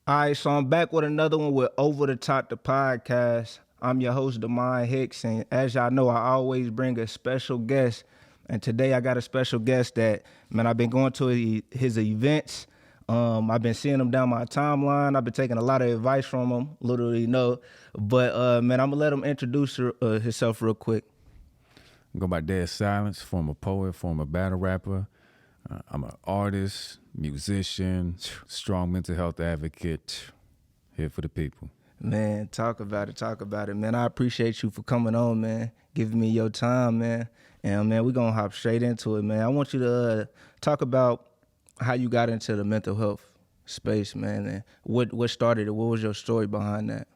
All right, so I'm back with another one with Over the Top the podcast. I'm your host, Demond Hicks, and as y'all know, I always bring a special guest. And today I got a special guest that, man, I've been going to his events. I've been seeing him down my timeline. I've been taking a lot of advice from him, literally no. But man, I'm gonna let him introduce himself real quick. I go by Dead Silence, former poet, former battle rapper. I'm an artist, musician, strong mental health advocate, here for the people. Man, talk about it, man. I appreciate you for coming on, man, giving me your time, man. And man, we're gonna hop straight into it, man. I want you to talk about how you got into the mental health space, man, and what started it. What was your story behind that?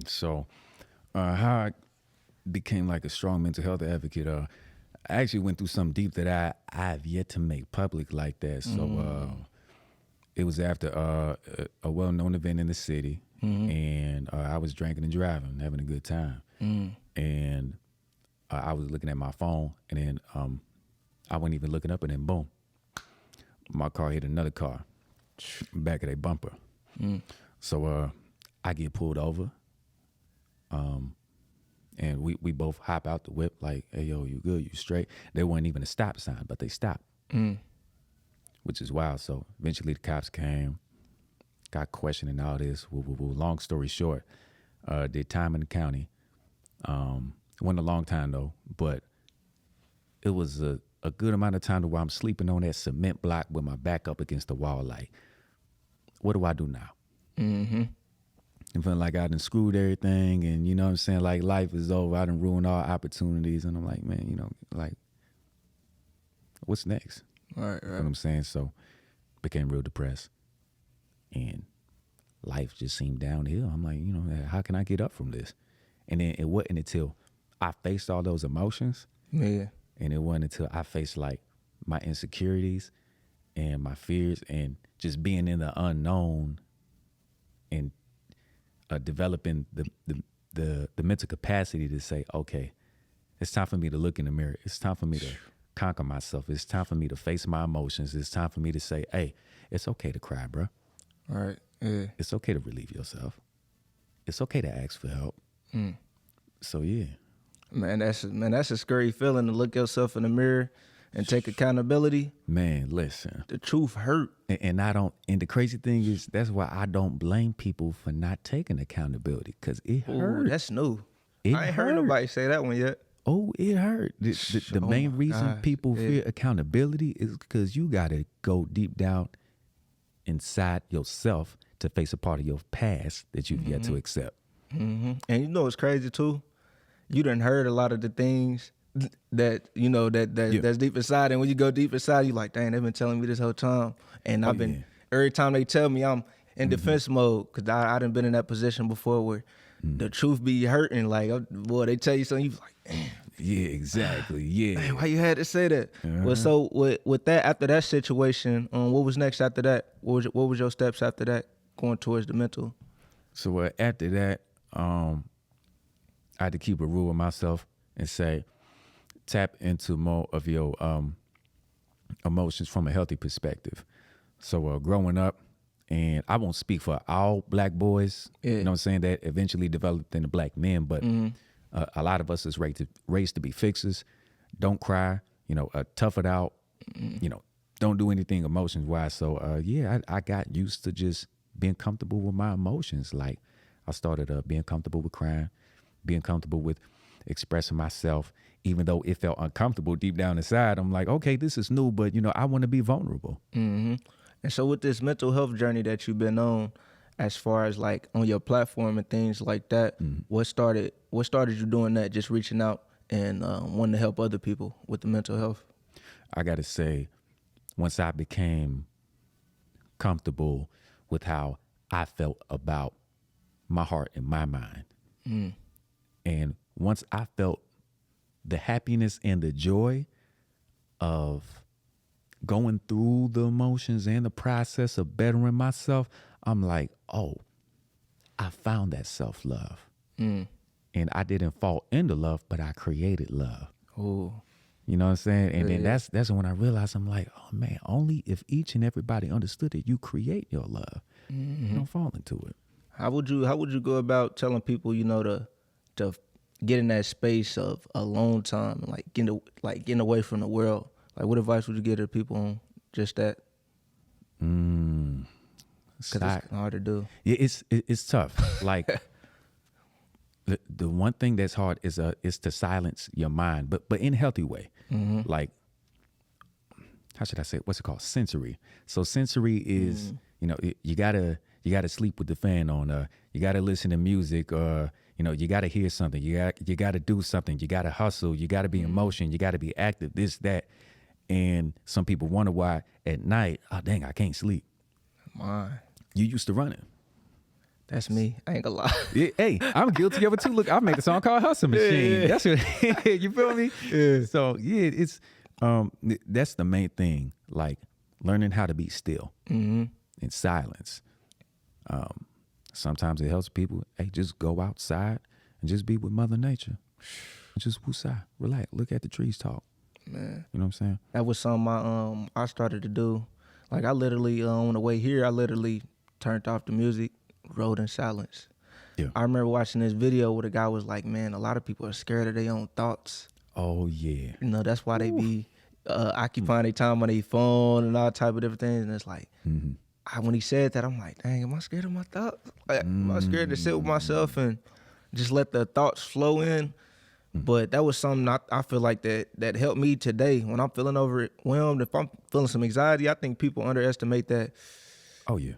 So how I became like a strong mental health advocate, I actually went through something deep that I've yet to make public like that. So it was after a well-known event in the city, and I was drinking and driving, having a good time. And I was looking at my phone, and then I wasn't even looking up, and then boom, my car hit another car, back of their bumper. So I get pulled over, and we both hop out the whip like, hey, yo, you good, you straight? There wasn't even a stop sign, but they stopped, which is wild. So eventually the cops came, got questioning all this. Long story short, did time in the county. Wasn't a long time though, but it was a good amount of time to where I'm sleeping on that cement block with my back up against the wall. Like, what do I do now? I'm feeling like I done screwed everything, and you know what I'm saying? Like, life is over. I done ruined all opportunities, and I'm like, man, you know, like, what's next? Right. You know what I'm saying? So became real depressed, and life just seemed downhill. I'm like, you know, how can I get up from this? And then it wasn't until I faced all those emotions, Yeah. and it wasn't until I faced like my insecurities and my fears and just being in the unknown and developing the mental capacity to say, okay, it's time for me to look in the mirror. It's time for me to conquer myself. It's time for me to face my emotions. It's time for me to say, hey, it's okay to cry, bro. Right. Yeah. It's okay to relieve yourself. It's okay to ask for help. So yeah. Man, that's a scary feeling to look yourself in the mirror and take accountability. Man, listen. The truth hurt. And I don't, and the crazy thing is, that's why I don't blame people for not taking accountability, because it hurt. Ooh, that's new. It I ain't heard hurt. nobody say that one yet. Oh, it hurt. The Oh main my reason gosh, people yeah. fear accountability is because you got to go deep down inside yourself to face a part of your past that you've yet to accept. And you know what's crazy too? You done heard a lot of the things that you know that's deep inside, and when you go deep inside, you like, dang, they've been telling me this whole time, and I've been every time they tell me, I'm in defense mode, because I done been in that position before where the truth be hurting. Like, boy, they tell you something, you be like, damn. Yeah, exactly. Yeah. Man, why you had to say that? Well, so with that, after that situation, what was next after that? What was your steps after that, going towards the mental? So after that, I had to keep a rule with myself and say, tap into more of your emotions from a healthy perspective. So growing up, and I won't speak for all black boys, you know what I'm saying, that eventually developed into black men, but a lot of us is raised to be fixers. Don't cry, you know, tough it out, you know, don't do anything emotions-wise. So, I got used to just being comfortable with my emotions. Like, I started being comfortable with crying, being comfortable with expressing myself, even though it felt uncomfortable deep down inside. I'm like, okay, this is new, but, you know, I want to be vulnerable. And so with this mental health journey that you've been on, as far as like on your platform and things like that, what started you doing that, just reaching out and wanting to help other people with the mental health? I got to say, once I became comfortable with how I felt about my heart and my mind, and once I felt the happiness and the joy of going through the emotions and the process of bettering myself, I'm like, oh, I found that self-love. And I didn't fall into love, but I created love. Ooh. You know what I'm saying? And then that's when I realized, I'm like, oh man, only if each and everybody understood it, you create your love. Don't fall into it. How would you go about telling people, to get in that space of alone time and getting away from the world? Like, what advice would you give to people on just that? Because it's hard to do. Yeah, it's tough. Like the one thing that's hard is to silence your mind, but in a healthy way. Like, how should I say it? What's it called? Sensory. So sensory is you gotta sleep with the fan on. You gotta listen to music. You gotta hear something. You gotta do something. You gotta hustle. You gotta be in motion. You gotta be active. This that. And some people wonder why at night. Oh dang, I can't sleep. Mine. You used to running. That's me. I ain't gonna lie. Yeah, hey, I'm guilty of it too. Look, I make a song called Hustle Machine. Yeah. That's what you feel me? Yeah. So yeah, it's that's the main thing. Like learning how to be still in silence. Sometimes it helps people. Hey, just go outside and just be with Mother Nature. Just woosah, relax, look at the trees, talk. Man, you know what I'm saying? That was something I started to do. Like I literally on the way here, I literally turned off the music, rode in silence. Yeah. I remember watching this video where the guy was like, "Man, a lot of people are scared of their own thoughts. Oh yeah. That's why they be occupying their time on their phone and all type of different things." And it's like, when he said that, I'm like, "Dang, am I scared of my thoughts? Like, am I scared to sit with myself and just let the thoughts flow in?" But that was something I feel like that helped me today when I'm feeling overwhelmed. If I'm feeling some anxiety, I think people underestimate that. Oh yeah.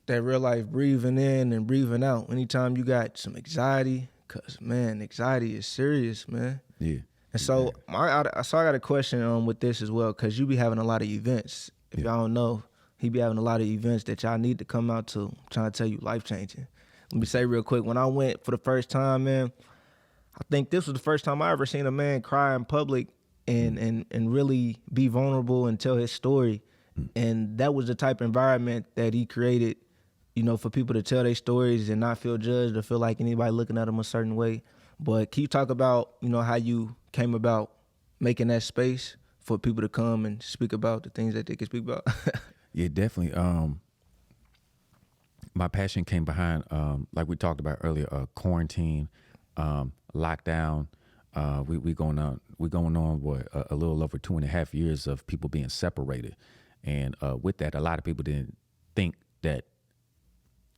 That real life breathing in and breathing out. Anytime you got some anxiety, cause man, anxiety is serious, man. Yeah. And so I got a question with this as well, cause you be having a lot of events. If y'all don't know, he be having a lot of events that y'all need to come out to. I'm trying to tell you, life changing. Let me say real quick, when I went for the first time, man, I think this was the first time I ever seen a man cry in public and really be vulnerable and tell his story. And that was the type of environment that he created, for people to tell their stories and not feel judged or feel like anybody looking at them a certain way. But can you talk about, how you came about making that space for people to come and speak about the things that they can speak about? Yeah, definitely. My passion came behind, like we talked about earlier, quarantine, lockdown. We're going on what a little over 2.5 years of people being separated, and with that, a lot of people didn't think that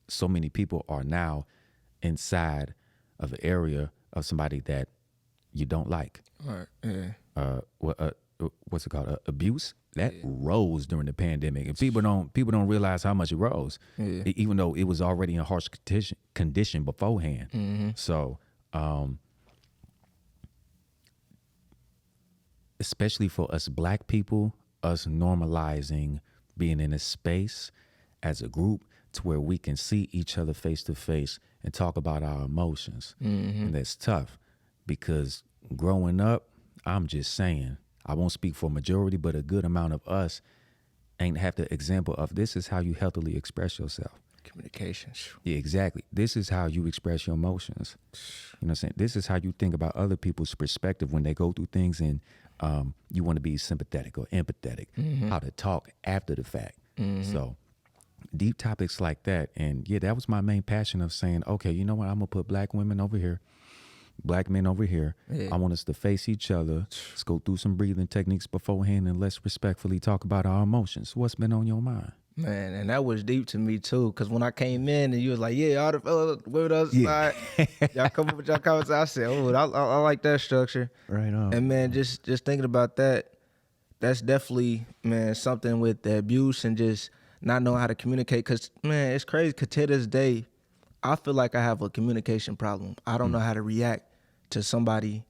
so many people are now inside of an area of somebody that you don't like. Right. Yeah. What's it called? Abuse that rose during the pandemic, and people don't realize how much it rose, even though it was already in harsh condition beforehand. So. Especially for us Black people, us normalizing being in a space as a group to where we can see each other face to face and talk about our emotions. And that's tough because growing up, I'm just saying, I won't speak for majority, but a good amount of us ain't have the example of this is how you healthily express yourself. Communication. Yeah, exactly. This is how you express your emotions. You know what I'm saying? This is how you think about other people's perspective when they go through things, and you want to be sympathetic or empathetic, how to talk after the fact. So deep topics like that. And yeah, that was my main passion of saying, okay, you know what? I'm going to put Black women over here, Black men over here. I want us to face each other. Let's go through some breathing techniques beforehand and let's respectfully talk about our emotions. What's been on your mind? Man, and that was deep to me too, because when I came in and you was like, yeah, all the fellas with us, like, y'all come up with y'all comments, I said, oh, I like that structure. Right on. And man, just thinking about that, that's definitely, man, something with the abuse and just not knowing how to communicate. Because, man, it's crazy, because to this day, I feel like I have a communication problem. I don't know how to react to somebody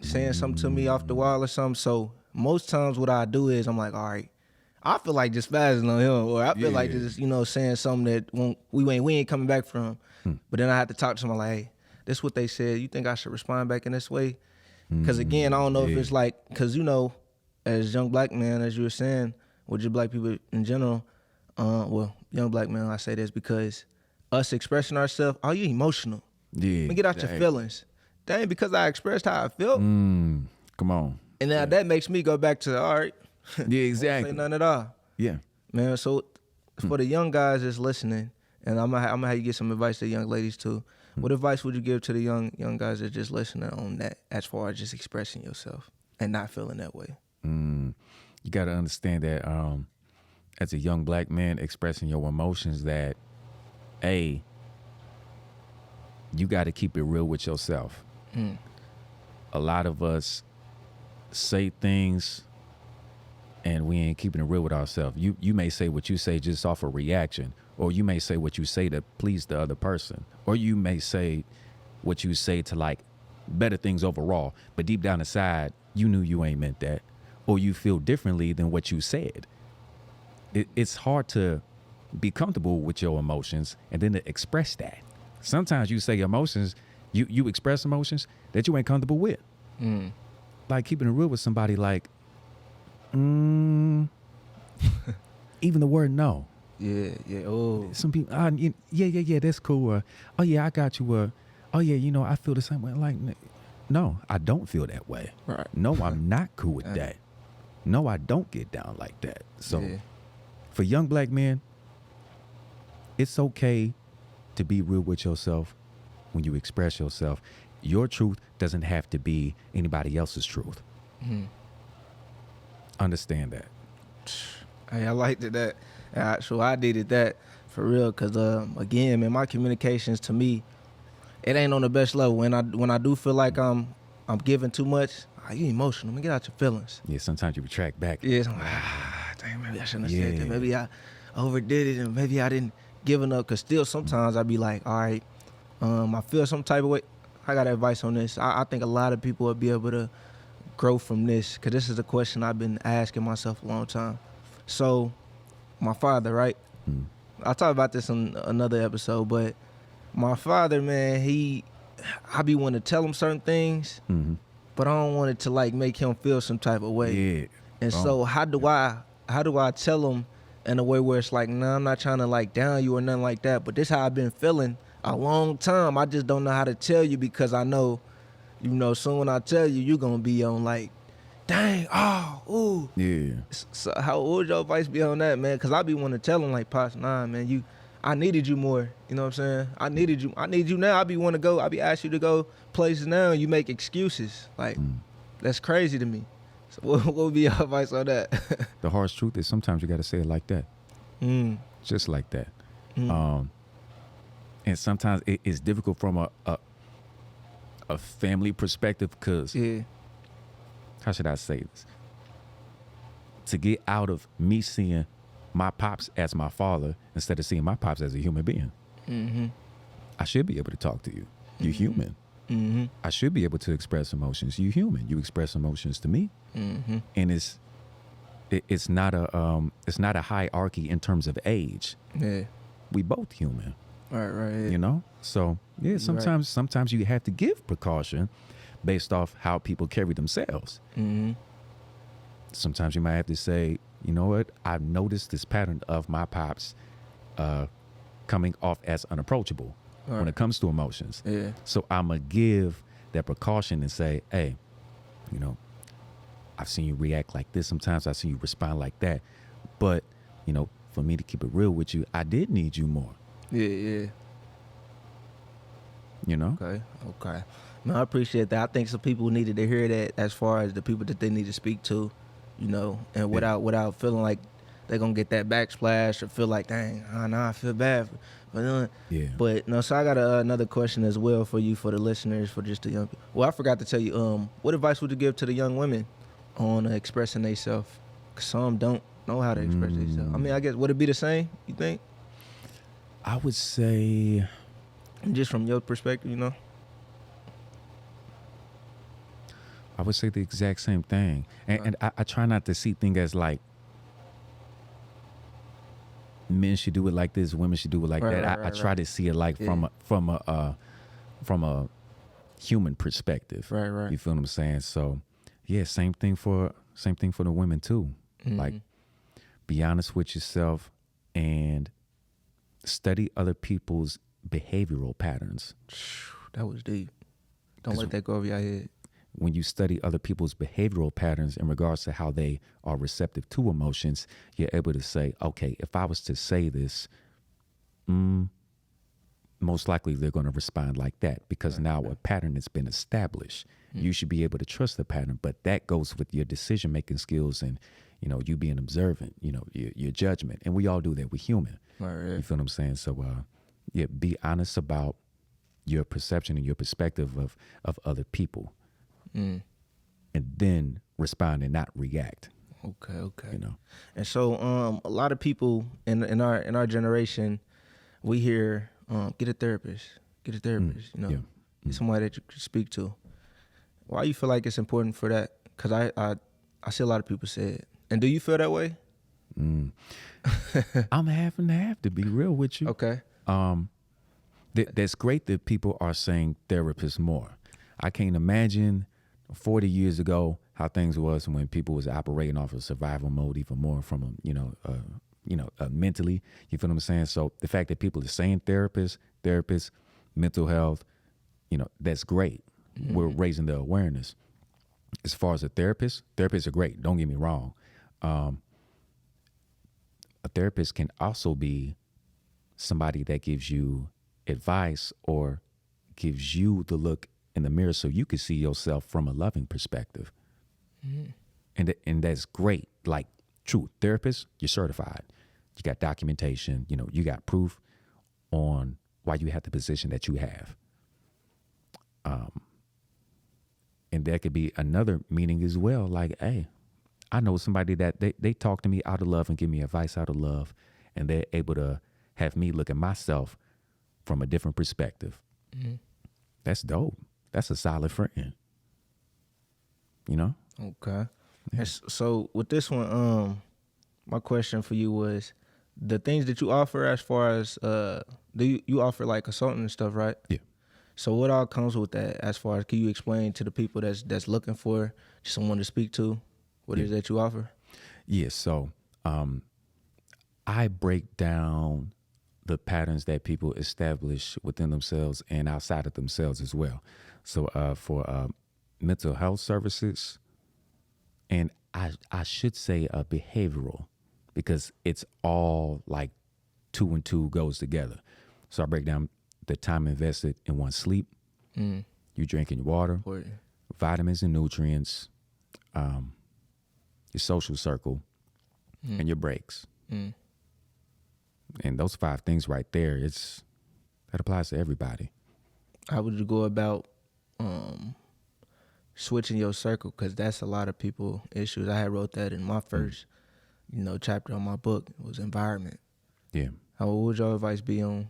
saying something to me off the wall or something. So most times what I do is I'm like, all right, I feel like just spazzing on him, or I feel like just, saying something that we ain't coming back from. But then I have to talk to someone like, hey, this is what they said. You think I should respond back in this way? Because again, I don't know if it's like, because as young Black man, as you were saying, with just Black people in general, young Black man, I say this because us expressing ourselves, you emotional. Yeah. Get out your feelings. Dang, because I expressed how I felt. Come on. And now that makes me go back to, all right. Yeah, exactly. Say nothing at all. Yeah. Man, so for the young guys that's listening, and I'm gonna have you get some advice to the young ladies too. What advice would you give to the young guys that just listening on that, as far as just expressing yourself and not feeling that way? You got to understand that as a young black man expressing your emotions, that you got to keep it real with yourself. A lot of us say things and we ain't keeping it real with ourselves. You may say what you say just off a reaction, or you may say what you say to please the other person, or you may say what you say to like better things overall, but deep down inside you knew you ain't meant that, or you feel differently than what you said. It's hard to be comfortable with your emotions and then to express that. Sometimes you say emotions, you express emotions that you ain't comfortable with. Like keeping it real with somebody, like even the word no. Yeah. Oh, Some people, yeah, that's cool. Oh yeah, I got you. Oh yeah, I feel the same way. Like, no, I don't feel that way. right. No, I'm not cool with that. No, I don't get down like that. So Yeah. for young black men, it's okay to be real with yourself when you express yourself. Your truth doesn't have to be anybody else's truth. Understand that. Hey, I liked it that. So I needed that for real, cause again, man, my communications to me, it ain't on the best level. When I do feel like I'm giving too much, you emotional. Man, get out your feelings. Yeah, sometimes you retract back. Yeah, so I'm like, dang, maybe I shouldn't have said Yeah. that. Maybe I overdid it, and maybe I didn't give enough. Cause still, sometimes I be like, all right, I feel some type of way. I got advice on this. I think a lot of people will be able to grow from this, cause this is a question I've been asking myself a long time. So, my father, right? I'll talk about this in another episode, but my father, man, I be wanting to tell him certain things, but I don't want it to like make him feel some type of way. Yeah. And so how do I tell him in a way where it's like, nah, I'm not trying to like down you or nothing like that, but this how I've been feeling a long time. I just don't know how to tell you, because I know, soon when I tell you, you're gonna be on like, dang, ooh. Yeah. So how would your advice be on that, man? Because I be wanting to tell him like, Pops, nah, man, I needed you more. You know what I'm saying? I need you now. I be want to go. I be asking you to go places now, and you make excuses. Like, that's crazy to me. So what would be your advice on that? The harsh truth is sometimes you got to say it like that. Just like that. And sometimes it's difficult from a family perspective, because Yeah. how should I say this? To get out of me seeing my pops as my father instead of seeing my pops as a human being. I should be able to talk to you. You're human. I should be able to express emotions. You human. You express emotions to me. And it's not a hierarchy in terms of age. Yeah. We both human. Right. You know? So yeah, sometimes you have to give precaution based off how people carry themselves. Sometimes you might have to say, you know what, I've noticed this pattern of my pops coming off as unapproachable when it comes to emotions. Yeah. So I'm going to give that precaution and say, hey, I've seen you react like this. Sometimes I've seen you respond like that. But, for me to keep it real with you, I did need you more. Yeah. Okay. Man, I appreciate that. I think some people needed to hear that, as far as the people that they need to speak to, and without feeling like they're gonna get that backsplash or feel like, dang, I feel bad. But so I got another question as well for you, for the listeners, for just the young people. Well, I forgot to tell you, what advice would you give to the young women on expressing themselves? Cause some don't know how to express themselves. I mean, I guess, would it be the same, you think? I would say, Just from your perspective, I would say the exact same thing. And I try not to see things as like men should do it like this, women should do it like that. I try to see it like from a human perspective. Right. You feel what I'm saying? So yeah, same thing for the women too. Like, be honest with yourself and study other people's behavioral patterns. That was deep. Don't let that go over your head. When you study other people's behavioral patterns in regards to how they are receptive to emotions, you're able to say, okay, if I was to say this, most likely they're going to respond like that because now a pattern has been established. You should be able to trust the pattern, but that goes with your decision making skills and, you know, you being observant, you know, your judgment. And we all do that. We're human. Right. You feel what I'm saying? So, yeah, be honest about your perception and your perspective of other people, and then respond and not react. Okay. You know, And so, a lot of people in our generation, we hear, get a therapist, You know, yeah. get somebody that you can speak to. Why you feel like it's important for that? Because I see a lot of people say it. And do you feel that way? I'm having to have to be real with you. Okay. That's great that people are saying therapists more. I can't imagine 40 years ago how things was when people was operating off of survival mode even more from mentally. You feel what I'm saying? So the fact that people are saying therapists, mental health, you know, that's great. We're raising the awareness. As far as therapists are great. Don't get me wrong. A therapist can also be somebody that gives you advice or gives you the look in the mirror so you can see yourself from a loving perspective. And that's great. Like, true therapist, you're certified. You got documentation, you know, you got proof on why you have the position that you have. And there could be another meaning as well. Like, hey, I know somebody that they talk to me out of love and give me advice out of love, and they're able to have me look at myself from a different perspective. That's dope. That's a solid friend. You know? Okay. Yeah. So with this one, my question for you was the things that you offer as far as do you offer like consulting and stuff, right? Yeah. So what all comes with that as far as can you explain to the people that's looking for someone to speak to what it is that you offer? Yeah. So I break down the patterns that people establish within themselves and outside of themselves as well. So for mental health services, and I should say behavioral, because it's all like 2 and 2 goes together. So I break down the time invested in one's sleep, you drinking water, Important. vitamins and nutrients, your social circle, and your breaks. And those 5 things right there, that applies to everybody. How would you go about switching your circle? Because that's a lot of people issues. I had wrote that in my first, chapter on my book. It was environment. Yeah. What would your advice be on,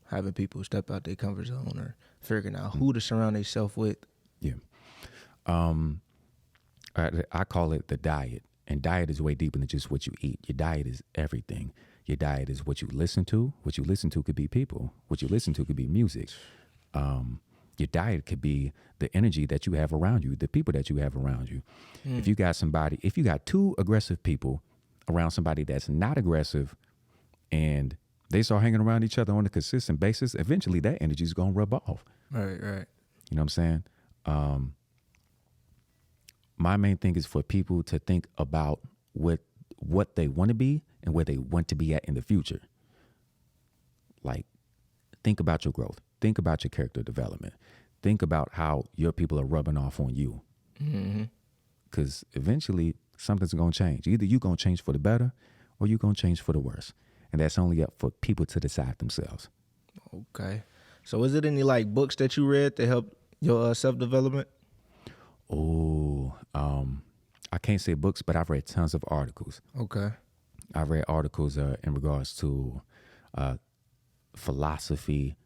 having people step out their comfort zone or figuring out who to surround themselves with? Yeah. I call it the diet. And diet is way deeper than just what you eat. Your diet is everything. Your diet is what you listen to. What you listen to could be people. What you listen to could be music. Your diet could be the energy that you have around you, the people that you have around you. If you got 2 aggressive people around somebody that's not aggressive and they start hanging around each other on a consistent basis, eventually that energy is going to rub off. Right. You know what I'm saying? My main thing is for people to think about what they want to be and where they want to be at in the future. Like, think about your growth. Think about your character development. Think about how your people are rubbing off on you. Because eventually something's going to change. Either you're going to change for the better or you're going to change for the worse. And that's only up for people to decide themselves. Okay. So is it any like books that you read that help your self-development? Oh, I can't say books, but I've read tons of articles. Okay. I've read articles in regards to philosophy,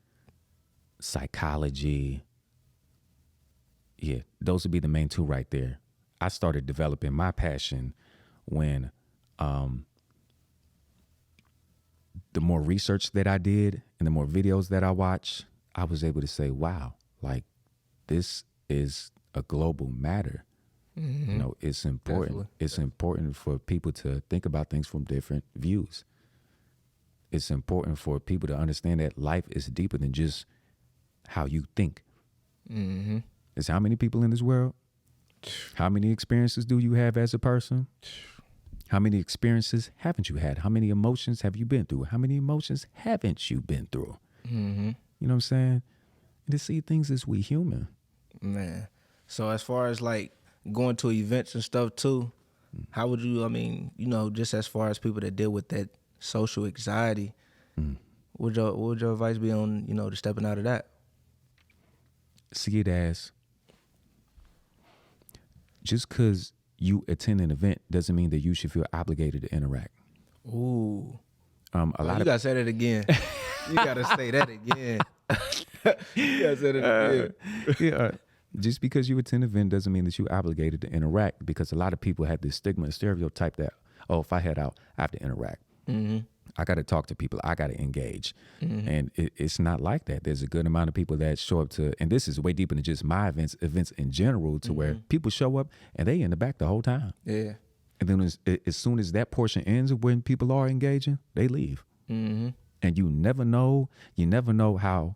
psychology. Yeah, those would be the main 2 right there. I started developing my passion when the more research that I did and the more videos that I watched, I was able to say, wow, like this is a global matter. It's important. Definitely. It's important for people to think about things from different views. It's important for people to understand that life is deeper than just how you think. It's how many people in this world? How many experiences do you have as a person? How many experiences haven't you had? How many emotions have you been through? How many emotions haven't you been through? You know what I'm saying? And to see things as we human. Man. So as far as like going to events and stuff too, how would you, I mean, you know, just as far as people that deal with that social anxiety, what would your advice be on, you know, to stepping out of that? See it as just because you attend an event doesn't mean that you should feel obligated to interact. Ooh. A lot You of gotta say that again. You gotta say that again. You gotta say that again. yeah. Just because you attend an event doesn't mean that you're obligated to interact, because a lot of people have this stigma and stereotype that, oh, if I head out, I have to interact. I got to talk to people. I got to engage. And it's not like that. There's a good amount of people that show up to, and this is way deeper than just my events in general, to where people show up and they in the back the whole time. Yeah. And then as soon as that portion ends of when people are engaging, they leave. And you never know how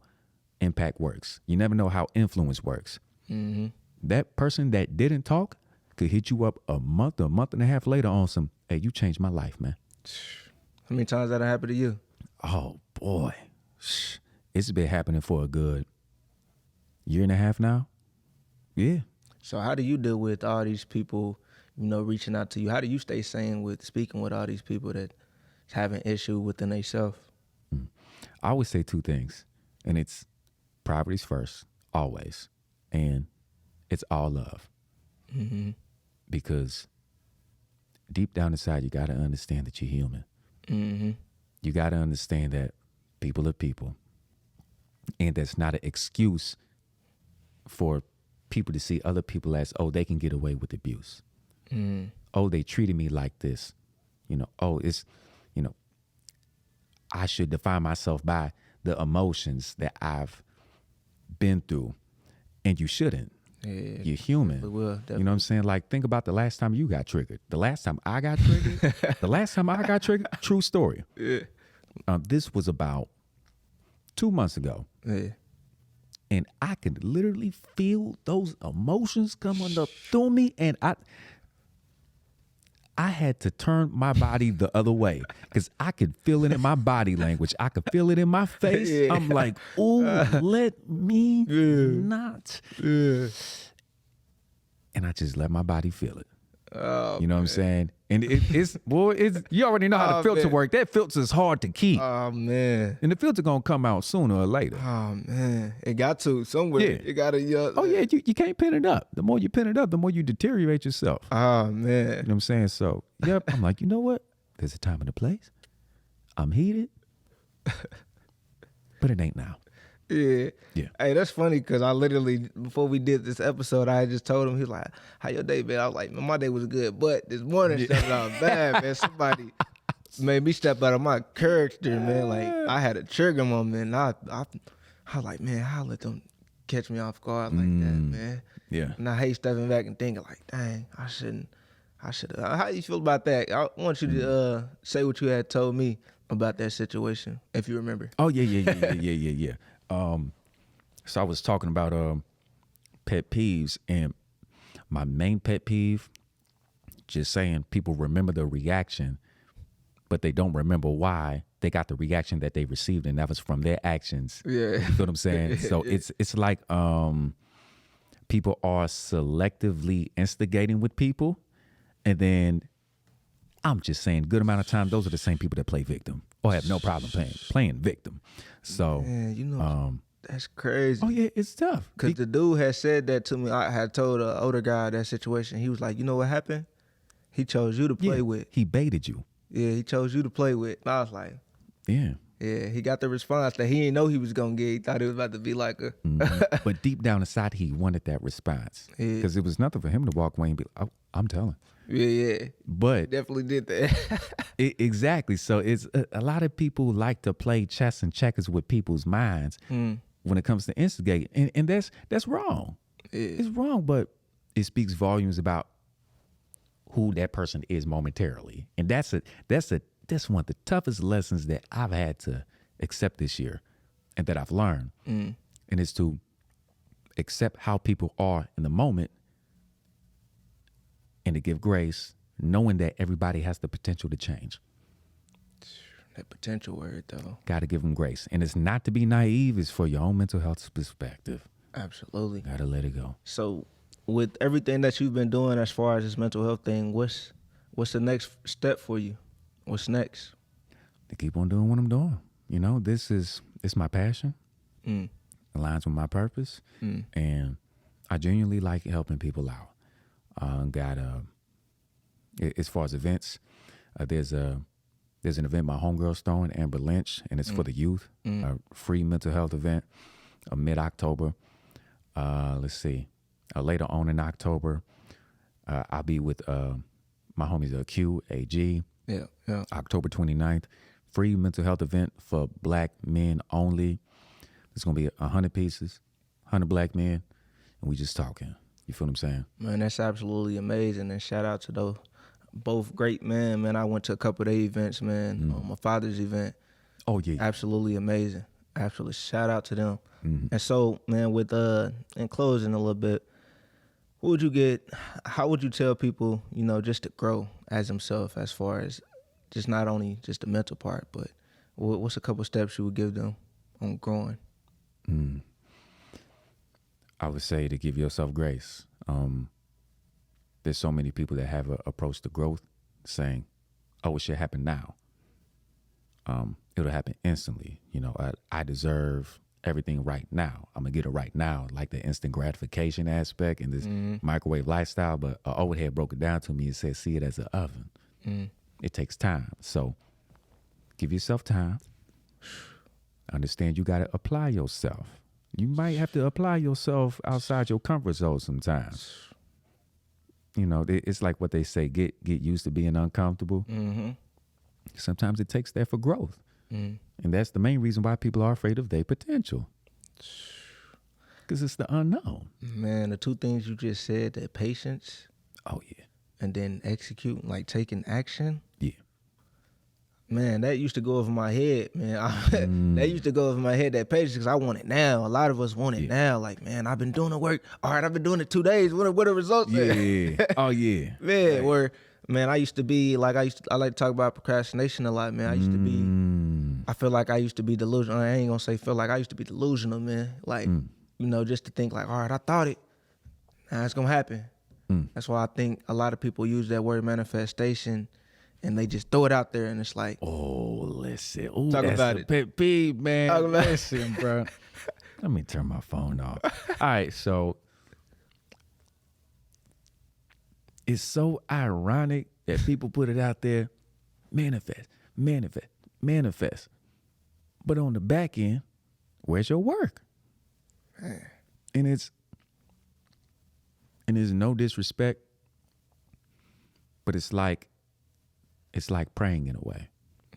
impact works. You never know how influence works. That person that didn't talk could hit you up a month and a half later on some, hey, you changed my life, man. How many times that happened to you? Oh, boy. It's been happening for a good year and a half now. Yeah. So how do you deal with all these people, you know, reaching out to you? How do you stay sane with speaking with all these people that have an issue within themselves? I always say two things, and it's priorities first, always. And it's all love. Because deep down inside, you got to understand that you're human. You got to understand that people are people. And that's not an excuse for people to see other people as, oh, they can get away with abuse. Oh, they treated me like this. You know, oh, it's, you know, I should define myself by the emotions that I've been through. And you shouldn't. Yeah, you're human. Definitely. You know what I'm saying? Like, think about the last time you got triggered. The last time I got triggered. True story. Yeah. This was about 2 months ago. Yeah. And I could literally feel those emotions coming up through me. And I had to turn my body the other way because I could feel it in my body language. I could feel it in my face. Yeah. I'm like, ooh, let me not. Yeah. And I just let my body feel it. Oh, you know what I'm saying? And it's you already know how the filter work. That filter's hard to keep. Oh, man. And the filter gonna come out sooner or later. Oh, man. It got to somewhere. Yeah. You got to. Oh, yeah, you can't pin it up. The more you pin it up, the more you deteriorate yourself. Oh, man. You know what I'm saying? So, yep, I'm like, you know what? There's a time and a place. I'm heated. But it ain't now. Yeah. Yeah. Hey, that's funny because I literally, before we did this episode, I had just told him, he was like, how your day been? I was like, man, my day was good. But this morning stepped out bad, man. Somebody made me step out of my character, man. Like, I had a trigger moment. And I was like, man, how let them catch me off guard like that, man? Yeah. And I hate stepping back and thinking like, dang, I should have. How you feel about that? I want you to say what you had told me about that situation, if you remember. Oh, yeah. So I was talking about pet peeves, and my main pet peeve, just saying people remember the reaction, but they don't remember why they got the reaction that they received, and that was from their actions. Yeah. You feel what I'm saying? So it's like people are selectively instigating with people, and then I'm just saying, good amount of time, those are the same people that play victim or have no problem playing victim. So, man, you know, that's crazy. Oh yeah, it's tough. Because the dude had said that to me. I had told an older guy that situation. He was like, you know what happened? He chose you to play with. He baited you. Yeah, he chose you to play with. And I was like, yeah. Yeah, he got the response that he didn't know he was going to get. He thought it was about to be like a... But deep down inside, he wanted that response. Because it was nothing for him to walk away and be like, oh, I'm telling. Yeah. But... He definitely did that. Exactly. So it's a lot of people like to play chess and checkers with people's minds when it comes to instigate. And that's wrong. Yeah. It's wrong, but it speaks volumes about who that person is momentarily. And that's one of the toughest lessons that I've had to accept this year and that I've learned. And it's to accept how people are in the moment and to give grace, knowing that everybody has the potential to change. That potential word, though. Got to give them grace. And it's not to be naive. It's for your own mental health perspective. Absolutely. Got to let it go. So, with everything that you've been doing as far as this mental health thing, what's the next step for you? What's next? To keep on doing what I'm doing. You know, it's my passion. Aligns with my purpose. And I genuinely like helping people out. As far as events, there's an event my homegirl's throwing, Amber Lynch, and it's for the youth, a free mental health event, mid-October. Let's see, later on in October, I'll be with my homies Q, AG. Yeah. October 29th, free mental health event for black men only. It's going to be 100 pieces, 100 black men, and we just talking. You feel what I'm saying? Man, that's absolutely amazing. And shout out to those both great men, man. I went to a couple of their events, man. My father's event. Oh, yeah. Absolutely amazing. Absolutely. Shout out to them. Mm-hmm. And so, man, with in closing a little bit, how would you tell people, you know, just to grow as themselves as far as just not only just the mental part, but what's a couple steps you would give them on growing? I would say to give yourself grace. There's so many people that have an approach to growth saying, oh, it should happen now. It'll happen instantly. You know, I deserve everything right now. I'm going to get it right now, like the instant gratification aspect in this microwave lifestyle. But an old head broke it down to me and said, see it as an oven. It takes time. So give yourself time. Understand you got to apply yourself. You might have to apply yourself outside your comfort zone sometimes. You know, it's like what they say, get used to being uncomfortable. Sometimes it takes that for growth. And that's the main reason why people are afraid of their potential. Because it's the unknown. Man, the two things you just said, that patience. Oh, yeah. And then execute, like taking action. Yeah. Man, that used to go over my head, man. That used to go over my head, that patience, because I want it now. A lot of us want it now. Like, man, I've been doing the work. All right, I've been doing it 2 days. What are the results? Yeah. Oh, yeah. Man, right. Where, man, I used to be, like, I like to talk about procrastination a lot, man. I used to be, I feel like I used to be delusional. I ain't going to say feel like I used to be delusional, man. Like, you know, just to think like, all right, I thought it. Now it's going to happen. That's why I think a lot of people use that word manifestation and they just throw it out there and it's like, oh, listen. Ooh, talk that's about a it. Pet peeve, man. Talk about listen, bro. Let me turn my phone off. All right, so it's so ironic that people put it out there, manifest. But on the back end, where's your work? Man. And there's no disrespect, but it's like praying in a way.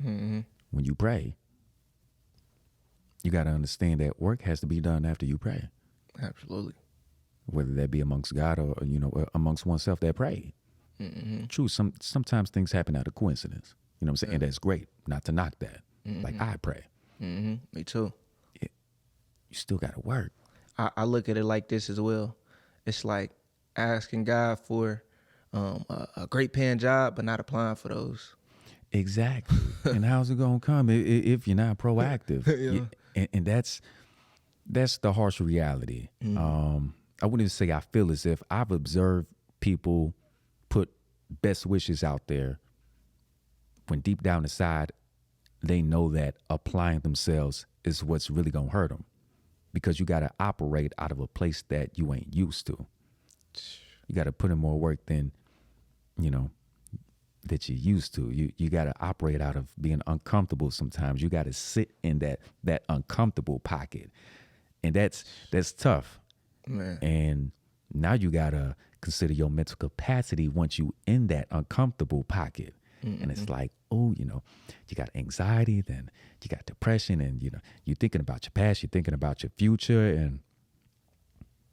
When you pray, you got to understand that work has to be done after you pray. Absolutely. Whether that be amongst God or, you know, amongst oneself that prayed. True, sometimes things happen out of coincidence. You know what I'm saying? And that's great, not to knock that. Like I pray. Me too. You still got to work. I look at it like this as well. It's like asking God for a great paying job, but not applying for those. Exactly. And how's it going to come if you're not proactive? And that's the harsh reality. I wouldn't say I feel as if I've observed people put best wishes out there when deep down inside, they know that applying themselves is what's really going to hurt them. Because you got to operate out of a place that you ain't used to. You got to put in more work than, you know, that you're used to. You got to operate out of being uncomfortable sometimes. You got to sit in that uncomfortable pocket. And that's tough. Man. And now you got to consider your mental capacity once you in that uncomfortable pocket. And it's like, oh, you know, you got anxiety, then you got depression, and, you know, you're thinking about your past, you're thinking about your future. And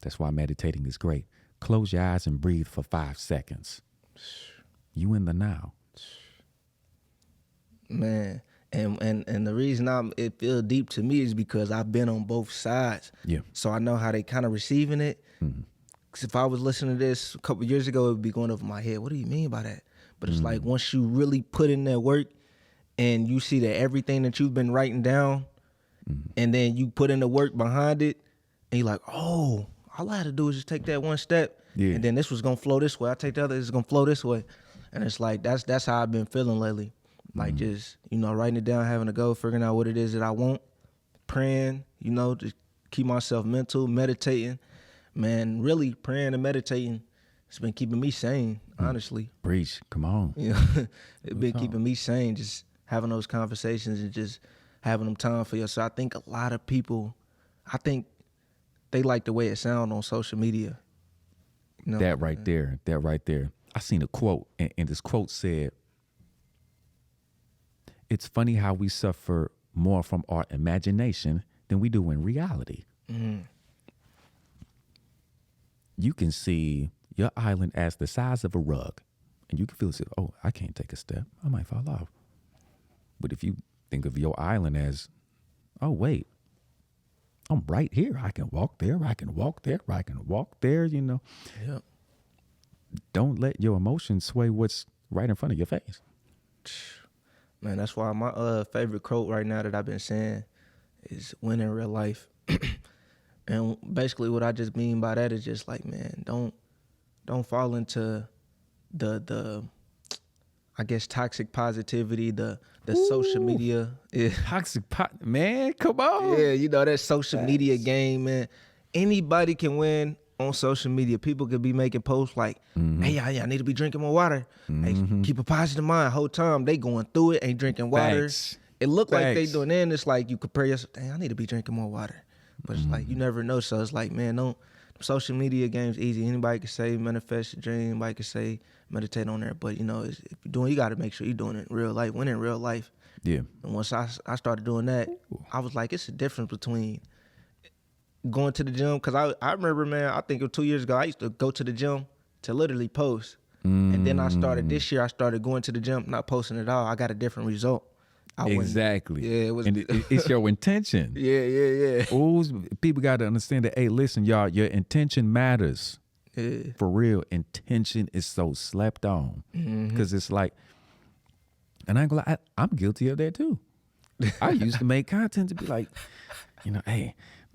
that's why meditating is great. Close your eyes and breathe for 5 seconds. You in the now. Man. And the reason it feels deep to me is because I've been on both sides. Yeah. So I know how they kind of receiving it. Because if I was listening to this a couple years ago, it would be going over my head. What do you mean by that? But it's like once you really put in that work and you see that everything that you've been writing down, and then you put in the work behind it, and you're like, oh, all I had to do is just take that one step, Yeah. and then this was gonna flow this way. I take the other, it's gonna flow this way, and it's like that's how I've been feeling lately. Like just writing it down, having a goal, figuring out what it is that I want, praying, to keep myself mental, meditating, man. Really praying and meditating. It's been keeping me sane, honestly. Preach. Come on. It's been keeping me sane, just having those conversations and just having them time for you. So I think a lot of people, I think they like the way it sounds on social media. That right there. I seen a quote, and this quote said, "It's funny how we suffer more from our imagination than we do in reality." You can see your island as the size of a rug, and you can feel as if, oh, I can't take a step, I might fall off. But if you think of your island as, oh, wait, I'm right here. I can walk there. I can walk there. I can walk there. Yeah. Don't let your emotions sway what's right in front of your face. Man, that's why my favorite quote right now that I've been saying is "Win in real life." And basically what I just mean by that is just like, man, don't fall into the I guess toxic positivity, the social media. Yeah. Man, come on. Yeah, that social media game, man. Anybody can win on social media. People could be making posts like, hey, I need to be drinking more water. Hey, keep a positive mind. Whole time they going through it, ain't drinking water. Facts. It look like they doing it, and it's like you compare yourself, dang, I need to be drinking more water. But it's like you never know. So it's like, man, don't social media games easy. Anybody can say manifest your dream, anybody can say meditate on there. But if you're doing, you gotta make sure you're doing it in real life, win in real life. Yeah. And once I started doing that, I was like, it's a difference between going to the gym. Cause I remember, man, I think it was 2 years ago, I used to go to the gym to literally post. And then this year I started going to the gym, not posting at all. I got a different result. Exactly. Yeah, it was. And it's your intention. Yeah. Oh, people got to understand that, hey, listen, y'all, your intention matters. Yeah. For real, intention is so slept on. Because it's like, and I ain't gonna lie, I'm guilty of that too. I used to make content to be like, hey,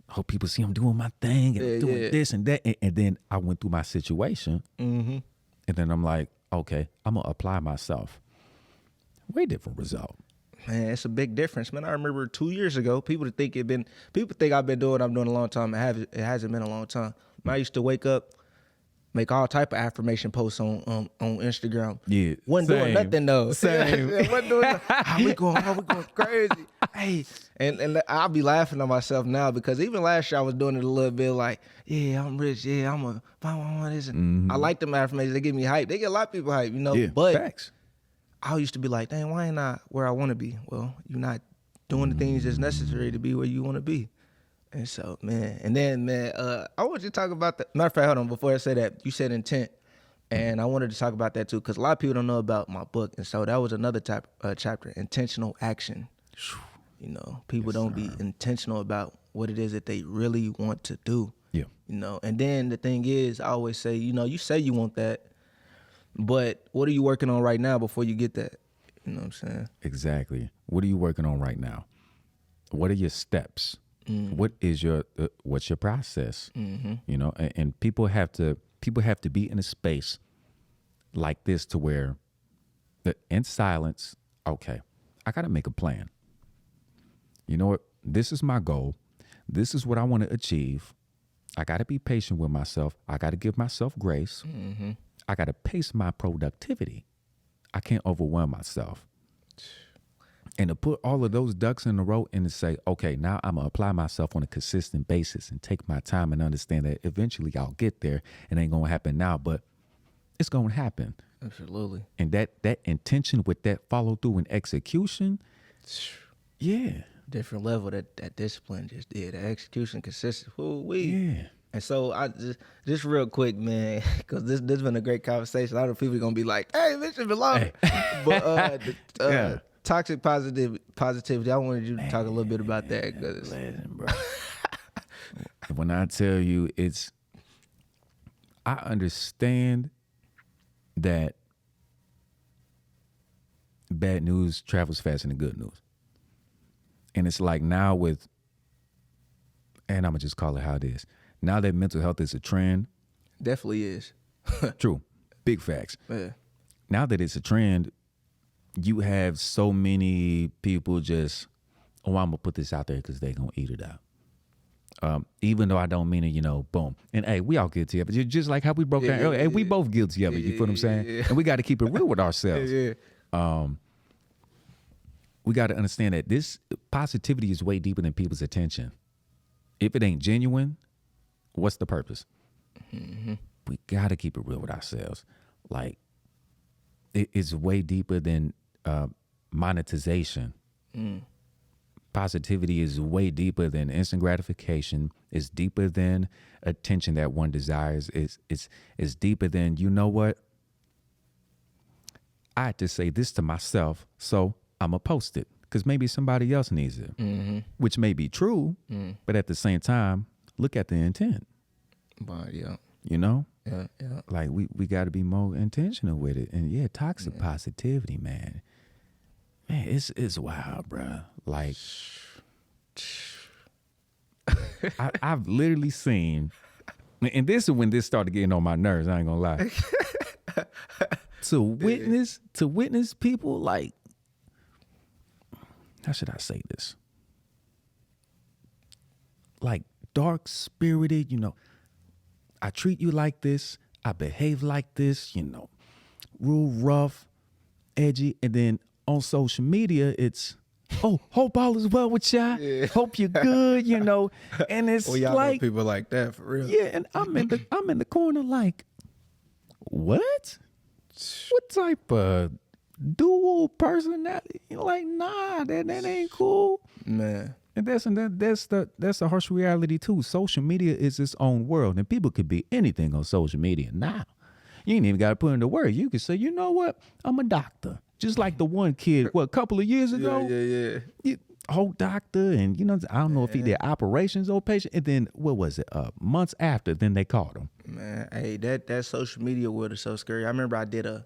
hope people see I'm doing my thing and doing this and that. And then I went through my situation. And then I'm like, okay, I'm going to apply myself. Way different result. Man, it's a big difference, man. I remember 2 years ago, people think I've been doing what I'm doing a long time. It hasn't been a long time. I used to wake up, make all type of affirmation posts on Instagram. Yeah, wasn't doing nothing though. Same. Wasn't doing nothing. How we going crazy? Hey, and I'll be laughing at myself now because even last year I was doing it a little bit like, yeah, I'm rich. Yeah, I'm a buy this. I like them affirmations. They give me hype. They get a lot of people hype, Yeah, But facts. I used to be like, dang, why ain't I where I want to be? Well, you're not doing the things that's necessary to be where you want to be. And so, man, I want you to talk about that. Matter of fact, hold on, before I say that, you said intent. And I wanted to talk about that too, because a lot of people don't know about my book. And so that was another chapter, intentional action. People don't be intentional about what it is that they really want to do. Yeah. And then the thing is, I always say, you say you want that, but what are you working on right now before you get that? You know what I'm saying? Exactly. What are you working on right now? What are your steps? What is what's your process? And people have to be in a space like this to where in silence, okay, I got to make a plan. You know what? This is my goal. This is what I want to achieve. I got to be patient with myself. I got to give myself grace. I got to pace my productivity. I can't overwhelm myself. And to put all of those ducks in a row and to say, okay, now I'm going to apply myself on a consistent basis and take my time and understand that eventually I'll get there. It ain't going to happen now, but it's going to happen. Absolutely. And that intention with that follow through and execution, yeah. Different level, that discipline just did. The execution, consistency. Yeah. And so I just real quick, man, because this been a great conversation. A lot of people are going to be like, hey, this should be long. But toxic positivity, I wanted you to talk a little bit about that. Listen, bro. When I tell you I understand that bad news travels faster than good news. And it's like now with, and I'm going to just call it how it is. Now that mental health is a trend. Definitely is. True. Big facts. Yeah. Now that it's a trend, you have so many people just, oh, I'm going to put this out there because they're going to eat it out. Even though I don't mean it, you know, boom. And hey, we all guilty of it. Just like how we broke down earlier. Hey, we both guilty of it. You feel what I'm saying? Yeah. And we got to keep it real with ourselves. Yeah. We got to understand that this positivity is way deeper than people's attention. If it ain't genuine, what's the purpose? Mm-hmm. We got to keep it real with ourselves. Like, it's way deeper than monetization. Positivity is way deeper than instant gratification. It's deeper than attention that one desires. It's deeper than, you know what? I had to say this to myself, so I'm going to post it because maybe somebody else needs it, which may be true, but at the same time, look at the intent. But yeah. You know? Yeah. Like, we got to be more intentional with it. And yeah, toxic positivity, man. Man, it's wild, bro. Like, I've literally seen, and this is when this started getting on my nerves, I ain't gonna lie. To witness people, like, how should I say this? Like, dark spirited, you know, I treat you like this, I behave like this, you know, real rough, edgy, and then on social media, it's, oh, hope all is well with y'all. Yeah. Hope you're good, you know. And it's Y'all like, know people like that for real. yeah, and I'm in the corner like, what? What type of dual personality? Like, nah, that ain't cool. Man. And that's the harsh reality too. Social media is its own world, and people could be anything on social media now. You ain't even got to put in the word. You could say, you know what? I'm a doctor. Just like the one kid, a couple of years ago? Yeah. Whole doctor, and you know, I don't know if he did operations or patient. And then what was it? Months after, then they caught him. Man, hey, that social media world is so scary. I remember I did a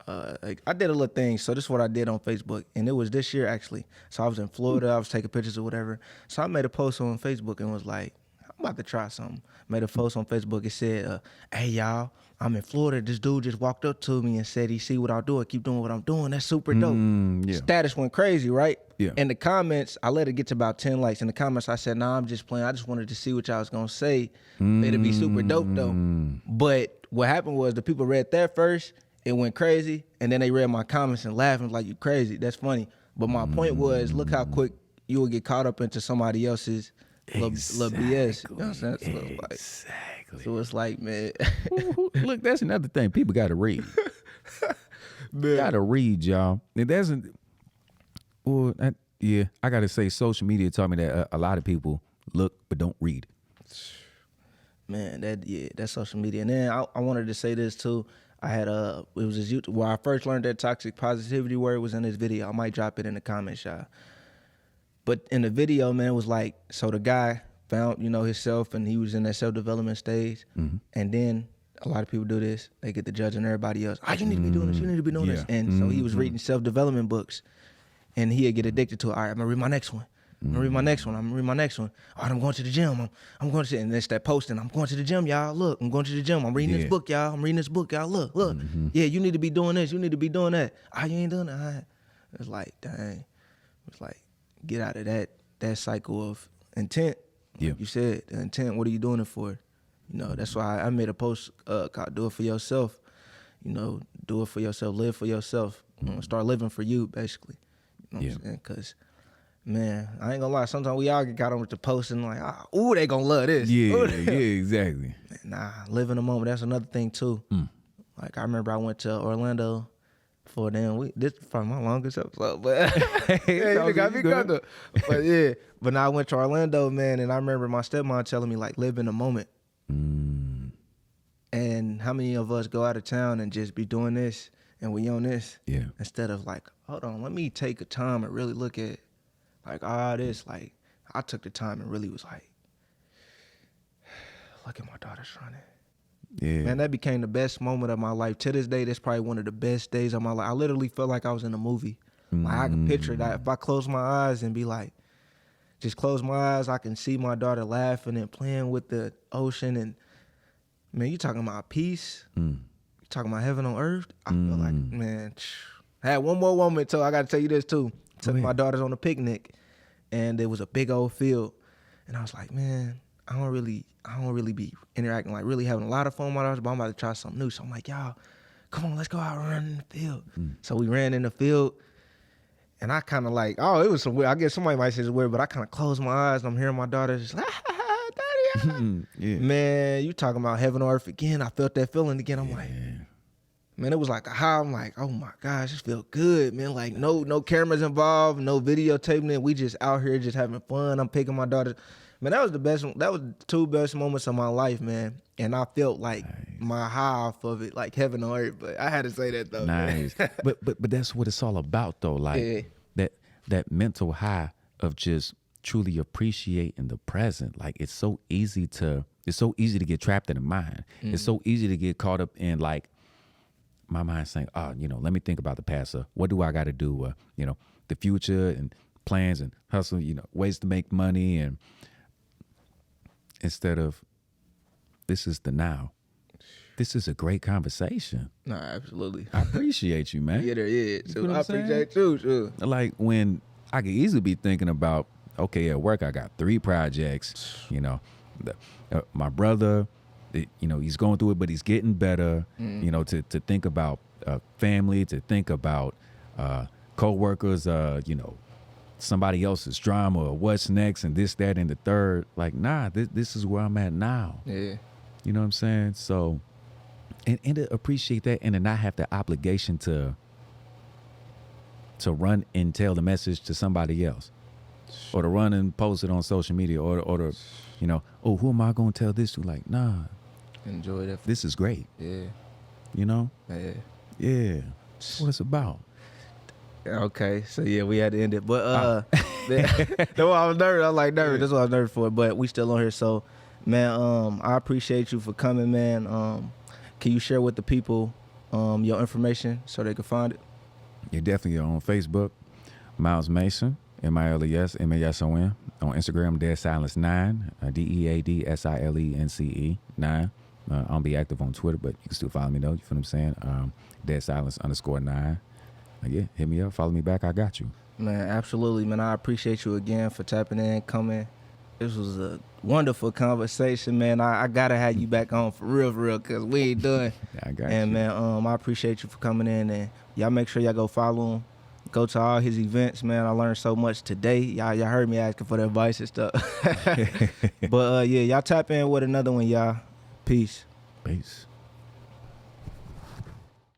little thing. So this is what I did on Facebook, and it was this year actually. So I was in Florida. I was taking pictures or whatever. So I made a post on Facebook and was like, I'm about to try something. Made a post on Facebook. It said, hey, y'all, I'm in Florida. This dude just walked up to me and said he see what I do. I keep doing what I'm doing. That's super dope. Yeah. Status went crazy, right? Yeah. In the comments, I let it get to about 10 likes. In the comments, I said, nah, I'm just playing. I just wanted to see what y'all was going to say. It'd be super dope, though. But what happened was the people read that first. It went crazy. And then they read my comments and laughing like, you crazy. That's funny. But my point was, look how quick you will get caught up into somebody else's little BS. You know what I'm saying? Exactly. So it's like, man. Look, that's another thing. People got to read. Got to read, y'all. And I got to say, social media taught me that a lot of people look but don't read. Man, that's social media. And then I wanted to say this too. I had it was this YouTube where I first learned that toxic positivity word was in this video. I might drop it in the comments, y'all. But in the video, man, it was like, so the guy found, himself, and he was in that self-development stage. Mm-hmm. And then a lot of people do this. They get to judging everybody else. You need to be doing this. You need to be doing this. And so he was reading self-development books, and he'd get addicted to it. All right, I'm going to read my next one. I'm going to read my next one. I'm going to read my next one. All right, I'm going to the gym. I'm going to, and it's that posting. I'm going to the gym, y'all. Look, I'm going to the gym. I'm reading this book, y'all. I'm reading this book, y'all. Look. Mm-hmm. Yeah, you need to be doing this. You need to be doing that. You ain't doing that. All right. It's like, dang. It's like, get out of that cycle of intent. Like you said, the intent, what are you doing it for? That's why I made a post called Do It For Yourself. Do it for yourself, live for yourself. Start living for you, basically. You know what I'm saying? Because, man, I ain't gonna lie, sometimes we all get caught on with the posting like, ooh, they gonna love this. Yeah, exactly. Nah, live in the moment. That's another thing, too. Like, I remember I went to Orlando for this is probably my longest episode, but you got me good. But now I went to Orlando, man, and I remember my stepmom telling me, like, live in the moment. And how many of us go out of town and just be doing this and we on this instead of like, hold on, let me take a time and really look at like all this. Like, I took the time and really was like, look at my daughter's running. Yeah. Man, that became the best moment of my life. To this day, that's probably one of the best days of my life. I literally felt like I was in a movie. Like I can picture that. If I close my eyes and be like, just close my eyes, I can see my daughter laughing and playing with the ocean. And man, you talking about peace? You talking about heaven on earth? I feel like, man, I had one more moment too. I got to tell you this too. Took my daughters on a picnic, and there was a big old field, and I was like, man, I don't really be interacting, like really having a lot of fun with my daughters, but I'm about to try something new. So I'm like, y'all, come on, let's go out and run in the field. So we ran in the field, and I kind of like, oh, it was some weird. I guess somebody might say it's weird, but I kind of closed my eyes, and I'm hearing my daughters just like, Daddy. Yeah. Man, you talking about heaven on earth again. I felt that feeling again. I'm like, man, it was like a high. I'm like, oh my gosh, this feel good, man. Like no cameras involved, no videotaping it. We just out here just having fun. I'm picking my daughters. Man, that was the best. That was the two best moments of my life, man. And I felt like my high off of it, like heaven on earth. But I had to say that though. Nice. but that's what it's all about though. Like that mental high of just truly appreciating the present. Like it's so easy to get trapped in the mind. It's so easy to get caught up in like my mind saying, oh, let me think about the past. What do I got to do? The future and plans and hustle, ways to make money. And instead of this is the now. This is a great conversation. Nah, absolutely. I appreciate you, man. Yeah, there is. You know I appreciate you, too. Like when I could easily be thinking about, okay, at work I got 3 projects. My brother, he's going through it, but he's getting better. To think about family, to think about co-workers, somebody else's drama or what's next and this, that, and the third. Like, nah, this is where I'm at now. Yeah. You know what I'm saying? So, and to appreciate that and to not have the obligation to run and tell the message to somebody else. Or to run and post it on social media, or to, oh, who am I going to tell this to? Like, nah. Enjoy that. This is great. Yeah. Yeah. Yeah. That's what it's about. Okay, so yeah, we had to end it. But that's why I was nervous. I was like nervous. That's what I was nervous for. But we still on here. So, man, I appreciate you for coming, man. Can you share with the people your information so they can find it? You're definitely on Facebook, Miles Mason, MILES, MASON. On Instagram, Dead Silence 9, DEADSILENCE 9. I don't be active on Twitter, but you can still follow me though. You feel what I'm saying? Dead Silence _9. Yeah, hit me up, follow me back. I got you. Man, absolutely, man. I appreciate you again for tapping in, coming. This was a wonderful conversation, man. I gotta have you back on for real, because we ain't done. I got and you. Man, I appreciate you for coming in, and y'all make sure y'all go follow him. Go to all his events, man. I learned so much today. Y'all heard me asking for the advice and stuff. But yeah, y'all tap in with another one, y'all. Peace. Peace.